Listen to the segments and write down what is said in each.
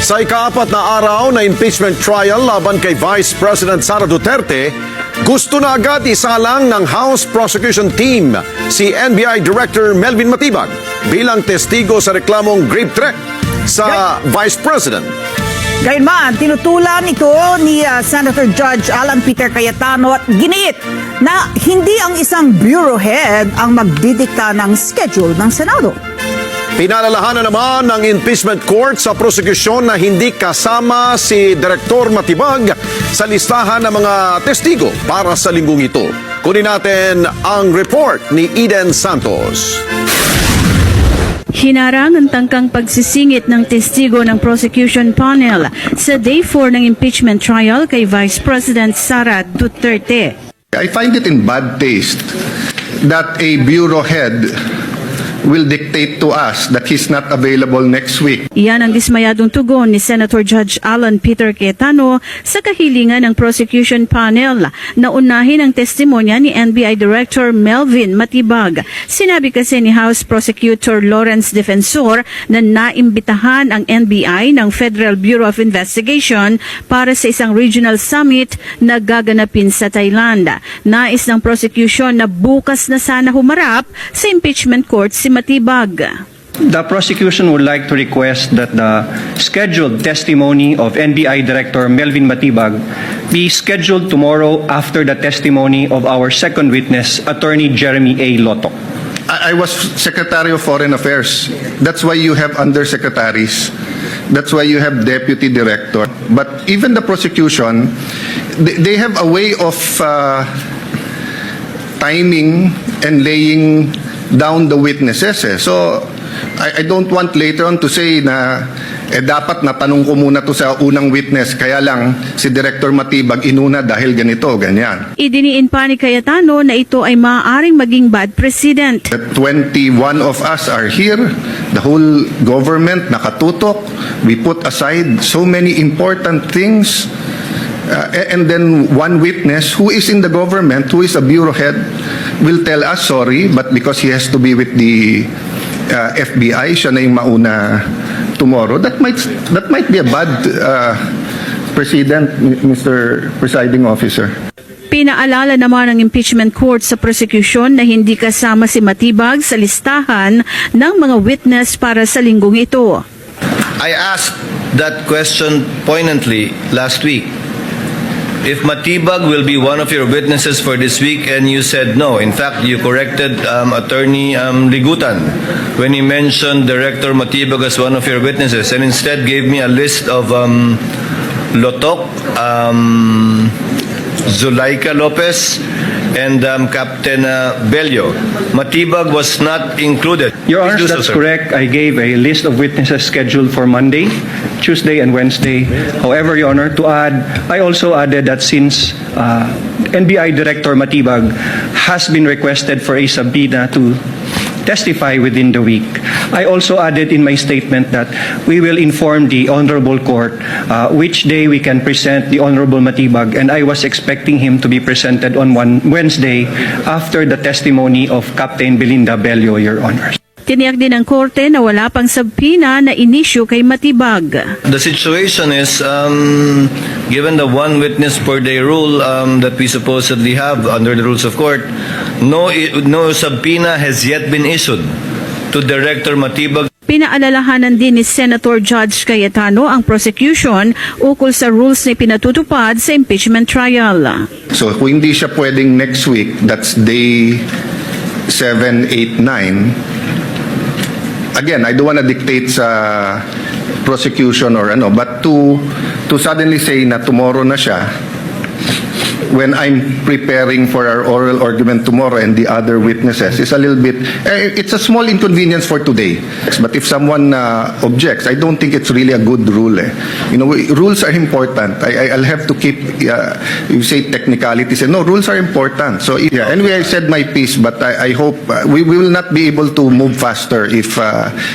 Sa ika-4 na araw na impeachment trial laban kay Vice President Sara Duterte, gusto na agad isalang ng House Prosecution Team si NBI Director Melvin Matibag bilang testigo sa reklamong grave threat sa Vice President. Gayunman, tinutulan ito ni Senator Judge Alan Peter Cayetano at giniit na hindi ang isang bureau head ang magdidikta ng schedule ng Senado. Pinalalahanan naman ng impeachment court sa prosekusyon na hindi kasama si Direktor Matibag sa listahan ng mga testigo para sa linggong ito. Kunin natin ang report ni Eden Santos. Hinarang ang tangkang pagsisingit ng testigo ng prosecution panel sa Day 4 ng impeachment trial kay Vice President Sara Duterte. I find it in bad taste that a bureau head will dictate to us that he's not available next week. Iyan ang dismayadong tugon ni Senator Judge Alan Peter Cayetano sa kahilingan ng prosecution panel na unahin ang testimonya ni NBI Director Melvin Matibag. Sinabi kasi ni House Prosecutor Lawrence Defensor na naimbitahan ang NBI ng Federal Bureau of Investigation para sa isang regional summit na gaganapin sa Thailand. Nais ng prosecution na bukas na sana humarap sa impeachment court si Matibag. The prosecution would like to request that the scheduled testimony of NBI Director Melvin Matibag be scheduled tomorrow after the testimony of our second witness, Attorney Jeremy A. Lotok. I was Secretary of Foreign Affairs. That's why you have undersecretaries. That's why you have deputy director. But even the prosecution, they have a way of timing and laying down the witnesses. So, I don't want later on to say na dapat natanong ko muna to sa unang witness, kaya lang si Director Matibag inuna dahil ganito, ganyan. Idiniin pa ni Cayetano na ito ay maaaring maging bad precedent. 21 of us are here, the whole government nakatutok, we put aside so many important things, and then one witness who is in the government, who is a bureau head, will tell us sorry, but because he has to be with the FBI, siya na yung mauna tomorrow. That might be a bad precedent, Mr. Presiding Officer. Pinaalala naman ng impeachment court sa prosecution na hindi kasama si Matibag sa listahan ng mga witness para sa linggong ito. I asked that question poignantly last week. If Matibag will be one of your witnesses for this week, and you said no. In fact, you corrected Attorney Ligutan when he mentioned Director Matibag as one of your witnesses, and instead gave me a list of Lotok, Zulaika Lopez, and Captain Bello. Matibag was not included. Your Honor, that's correct. I gave a list of witnesses scheduled for Monday, Tuesday, and Wednesday. However, Your Honor, to add, I also added that since NBI Director Matibag has been requested for a subpoena to testify within the week, I also added in my statement that we will inform the Honorable Court which day we can present the Honorable Matibag, and I was expecting him to be presented on Wednesday after the testimony of Captain Belinda Bello, Your Honors. Tiniyak din ng korte na wala pang subpoena na inisyu kay Matibag. The situation is, given the one witness per day rule that we supposedly have under the rules of court, no subpoena has yet been issued to Director Matibag. Pinaalalahanan din ni Senator Judge Cayetano ang prosecution ukol sa rules na pinatutupad sa impeachment trial. So kung hindi siya pwedeng next week, that's day 7, 8, 9. Again, I don't want to dictate sa prosecution or ano, but to suddenly say na tomorrow na siya, when I'm preparing for our oral argument tomorrow and the other witnesses, is a little bit, it's a small inconvenience for today. But if someone objects, I don't think it's really a good rule. You know, rules are important. I'll have to keep, you say technicalities, no, rules are important. So, yeah, anyway, I said my piece, but I hope we will not be able to move faster if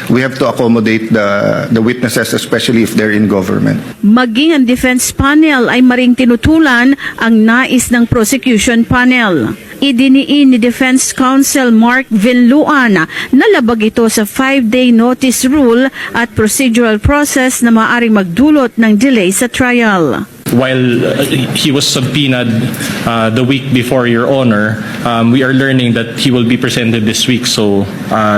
we have to accommodate the witnesses, especially if they're in government. Maging ang defense panel ay maring tinutulan ang nais ng prosecution panel. Idiniin ni Defense Counsel Mark Vinluan na labag ito sa 5-day notice rule at procedural process na maaaring magdulot ng delay sa trial. While he was subpoenaed the week before, Your Honor, we are learning that he will be presented this week. So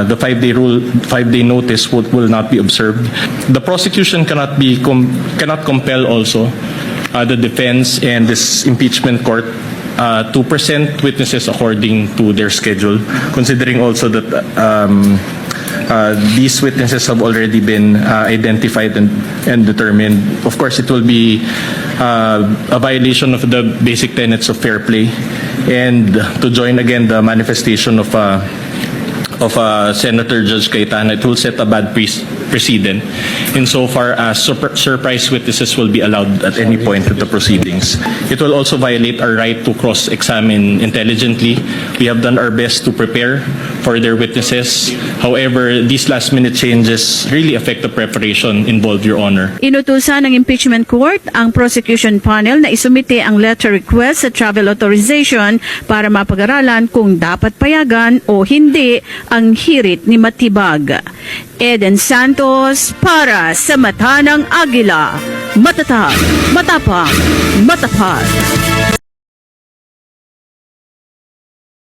the 5-day notice will not be observed. The prosecution cannot compel also the defense and this impeachment court to present witnesses according to their schedule, considering also that these witnesses have already been identified and determined. Of course, it will be a violation of the basic tenets of fair play, and to join again the manifestation of Senator Judge Cayetano, it will set a bad precedent insofar as surprise witnesses will be allowed at any point in the proceedings. It will also violate our right to cross-examine intelligently. We have done our best to prepare for their witnesses. However, these last-minute changes really affect the preparation involved, Your Honor. Inutusan ng impeachment court ang prosecution panel na isumite ang letter request sa travel authorization para mapag-aralan kung dapat payagan o hindi ang hirit ni Matibag. Eden Santos para sa Mata ng Agila. Matatag, matapang, matapat.